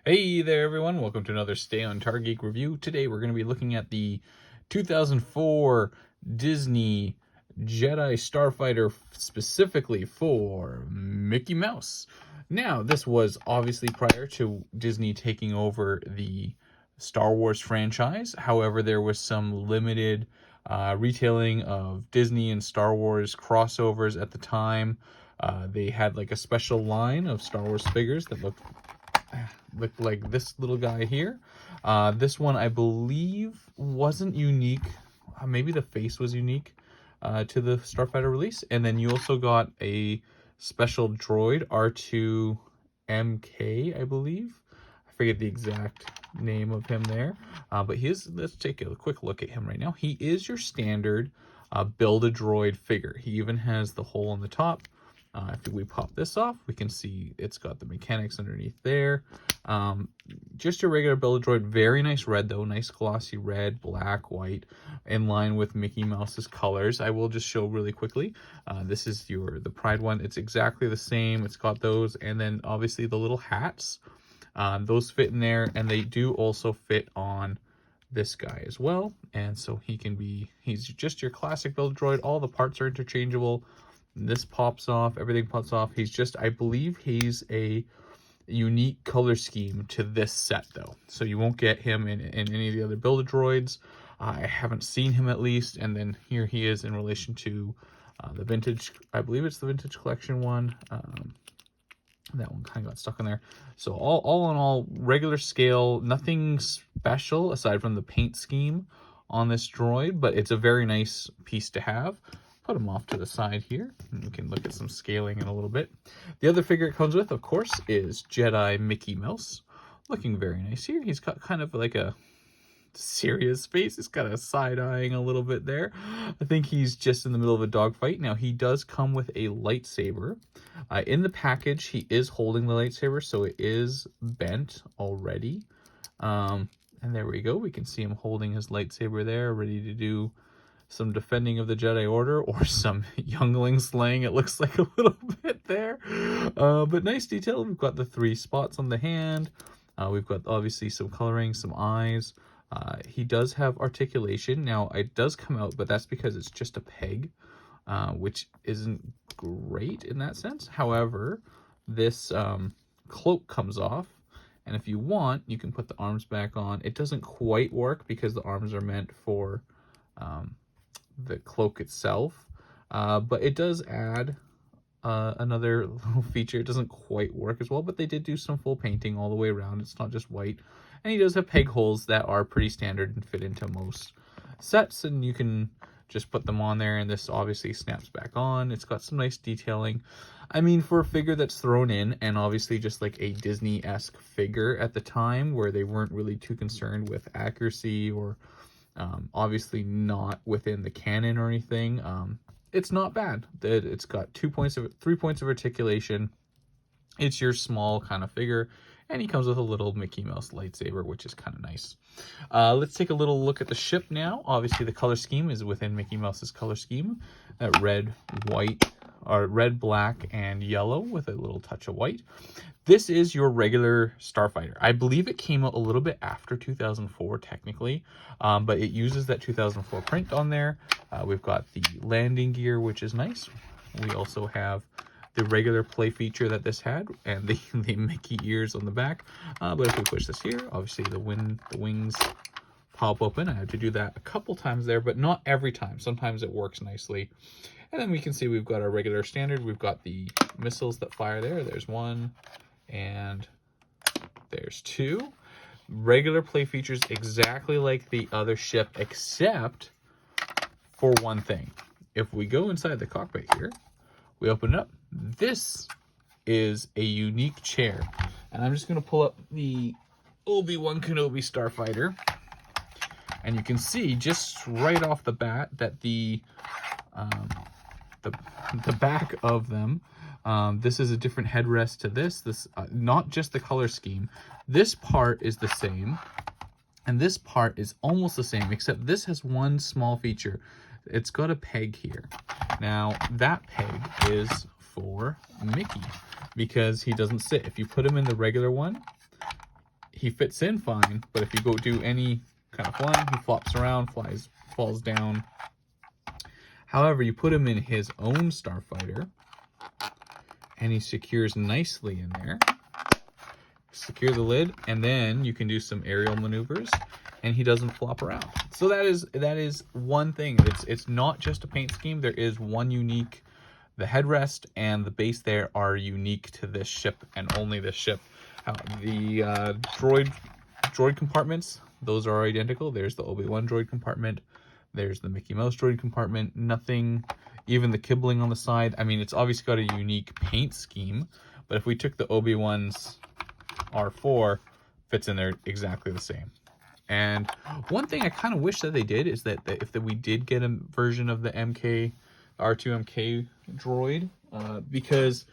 Hey there everyone, welcome to another Stay on Targeek review. Today we're going to be looking at the 2004 Disney Jedi Starfighter specifically for Mickey Mouse. Now, this was obviously prior to Disney taking over the Star Wars franchise. However, there was some limited retailing of Disney and Star Wars crossovers at the time. They had like a special line of Star Wars figures that looked like this little guy here. This one I believe wasn't unique. Maybe the face was unique to the Starfighter release. And then you also got a special droid, R2MK, I believe. I forget the exact name of him there. But let's take a quick look at him right now. He is your standard Build-A-Droid figure. He even has the hole in the top. If we pop this off, we can see it's got the mechanics underneath there. Just your regular Build-A-Droid. Very nice red though. Nice glossy red, black, white, in line with Mickey Mouse's colors. I will just show really quickly. This is the Pride one. It's exactly the same. It's got those, and then obviously the little hats. Those fit in there, and they do also fit on this guy as well. And so he's just your classic Build-A-Droid. All the parts are interchangeable. This pops off, everything pops off. I believe he's a unique color scheme to this set though. So you won't get him in any of the other Build-A-Droids. I haven't seen him at least. And then here he is in relation to the vintage, I believe it's the vintage collection one. That one kind of got stuck in there. So all in all, regular scale, nothing special aside from the paint scheme on this droid, but it's a very nice piece to have. Put him off to the side here, and we can look at some scaling in a little bit. The other figure it comes with, of course, is Jedi Mickey Mouse. Looking very nice here. He's got kind of like a serious face. He's kind of side-eyeing a little bit there. I think he's just in the middle of a dogfight. Now, he does come with a lightsaber. In the package, he is holding the lightsaber, so it is bent already. And there we go. We can see him holding his lightsaber there, ready to do some defending of the Jedi Order or some youngling slaying, it looks like a little bit there. But nice detail. We've got the 3 spots on the hand. We've got obviously some coloring, some eyes. He does have articulation. Now, it does come out, but that's because it's just a peg, which isn't great in that sense. However, this cloak comes off, and if you want, you can put the arms back on. It doesn't quite work because the arms are meant for the cloak itself, but it does add another little feature. It doesn't quite work as well, but they did do some full painting all the way around. It's not just white, and he does have peg holes that are pretty standard and fit into most sets, and you can just put them on there, and this obviously snaps back on. It's got some nice detailing. I mean, for a figure that's thrown in, and obviously just like a Disney-esque figure at the time where they weren't really too concerned with accuracy or obviously not within the canon or anything, it's not bad. It's got 3 points of articulation. It's your small kind of figure, and he comes with a little Mickey Mouse lightsaber, which is kind of nice. Let's take a little look at the ship now. Obviously, the color scheme is within Mickey Mouse's color scheme. That red, white, or red, black, and yellow with a little touch of white. This is your regular Starfighter. I believe it came out a little bit after 2004, technically, but it uses that 2004 print on there. We've got the landing gear, which is nice. We also have the regular play feature that this had, and the Mickey ears on the back. But if we push this here, obviously the wings pop open. I had to do that a couple times there, but not every time. Sometimes it works nicely. And then we can see we've got our regular standard. We've got the missiles that fire there. There's 1, and there's 2. Regular play features exactly like the other ship, except for one thing. If we go inside the cockpit here, we open it up. This is a unique chair. And I'm just going to pull up the Obi-Wan Kenobi Starfighter. And you can see just right off the bat that the back of them, this is a different headrest to this, not just the color scheme. This part is the same, and this part is almost the same, except this has one small feature. It's got a peg here. Now, that peg is for Mickey, because he doesn't sit. If you put him in the regular one, he fits in fine, but if you go do any kind of flying, he flops around, falls down. However, you put him in his own Starfighter, and he secures nicely in there. Secure the lid, and then you can do some aerial maneuvers, and he doesn't flop around. So that is one thing. It's not just a paint scheme. There is one unique. The headrest and the base there are unique to this ship and only this ship. The droid compartments, those are identical. There's the Obi-Wan droid compartment. There's the Mickey Mouse droid compartment. Nothing, even the kibbling on the side. I mean, it's obviously got a unique paint scheme, but if we took the Obi-Wan's R4, fits in there exactly the same. And one thing I kind of wish that they did is that if we did get a version of the R2MK droid, because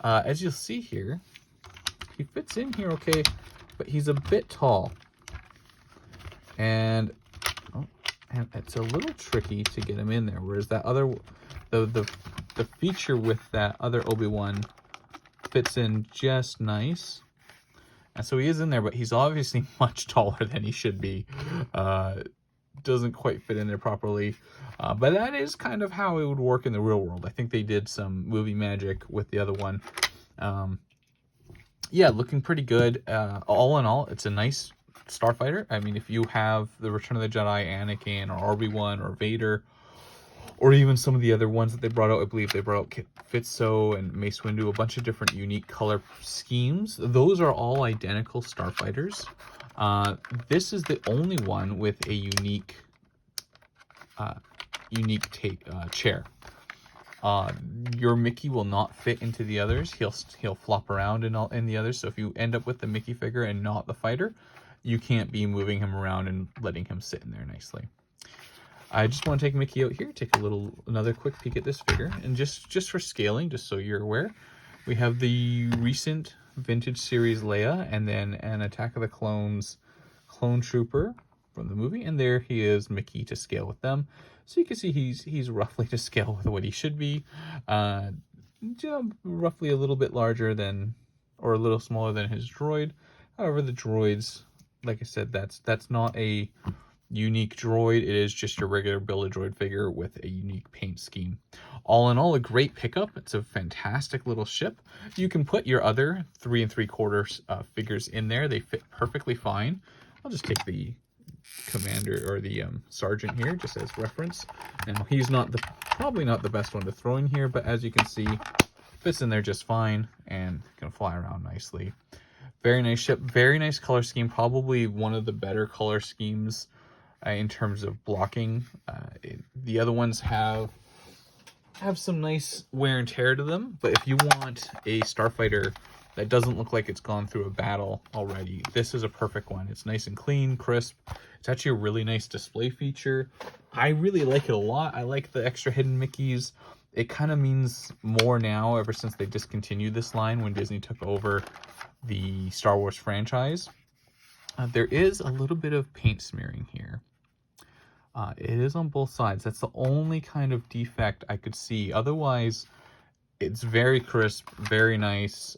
as you'll see here, he fits in here okay, but he's a bit tall, and it's a little tricky to get him in there. Whereas that other, the feature with that other Obi-Wan fits in just nice. And so he is in there, but he's obviously much taller than he should be. Doesn't quite fit in there properly. But that is kind of how it would work in the real world. I think they did some movie magic with the other one. Yeah, looking pretty good. All in all, it's a nice Starfighter. I mean, if you have the Return of the Jedi Anakin or Obi-Wan or Vader, or even some of the other ones that they brought out, I believe they brought out Kit Fisto and Mace Windu, a bunch of different unique color schemes. Those are all identical Starfighters. This is the only one with a unique chair. Your Mickey will not fit into the others. He'll flop around in the others. So if you end up with the Mickey figure and not the fighter, you can't be moving him around and letting him sit in there nicely. I just want to take Mickey out here, take another quick peek at this figure, and just for scaling, just so you're aware, we have the recent vintage series Leia, and then an Attack of the Clones clone trooper from the movie, and there he is, Mickey, to scale with them. So you can see he's roughly to scale with what he should be, roughly a little bit larger than, or a little smaller than his droid. However, the droids, like I said, that's not a unique droid. It is just your regular Build-A-Droid figure with a unique paint scheme. All in all, a great pickup. It's a fantastic little ship. You can put your other 3 3/4 figures in there. They fit perfectly fine. I'll just take the commander or the sergeant here just as reference. Now he's probably not the best one to throw in here, but as you can see, fits in there just fine and can fly around nicely. Very nice ship, very nice color scheme. Probably one of the better color schemes in terms of blocking. The other ones have some nice wear and tear to them, but if you want a Starfighter that doesn't look like it's gone through a battle already, this is a perfect one. It's nice and clean, crisp. It's actually a really nice display feature. I really like it a lot. I like the extra hidden Mickeys. It kind of means more now ever since they discontinued this line when Disney took over the Star Wars franchise. There is a little bit of paint smearing here. It is on both sides. That's the only kind of defect I could see. Otherwise, it's very crisp, very nice,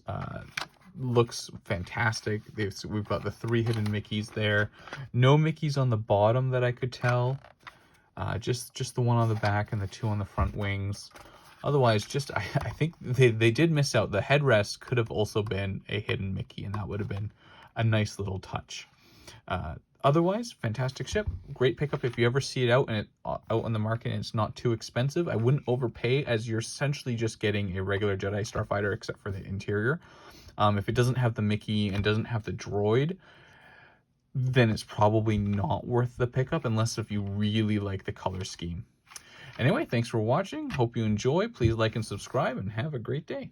looks fantastic. We've got the 3 hidden Mickeys there. No Mickeys on the bottom that I could tell. Just the one on the back and the 2 on the front wings. Otherwise, I think they did miss out. The headrest could have also been a hidden Mickey, and that would have been a nice little touch. Otherwise, fantastic ship. Great pickup if you ever see it out on the market and it's not too expensive. I wouldn't overpay, as you're essentially just getting a regular Jedi Starfighter except for the interior. If it doesn't have the Mickey and doesn't have the droid, then it's probably not worth the pickup unless if you really like the color scheme. Anyway, thanks for watching. Hope you enjoy. Please like and subscribe and have a great day.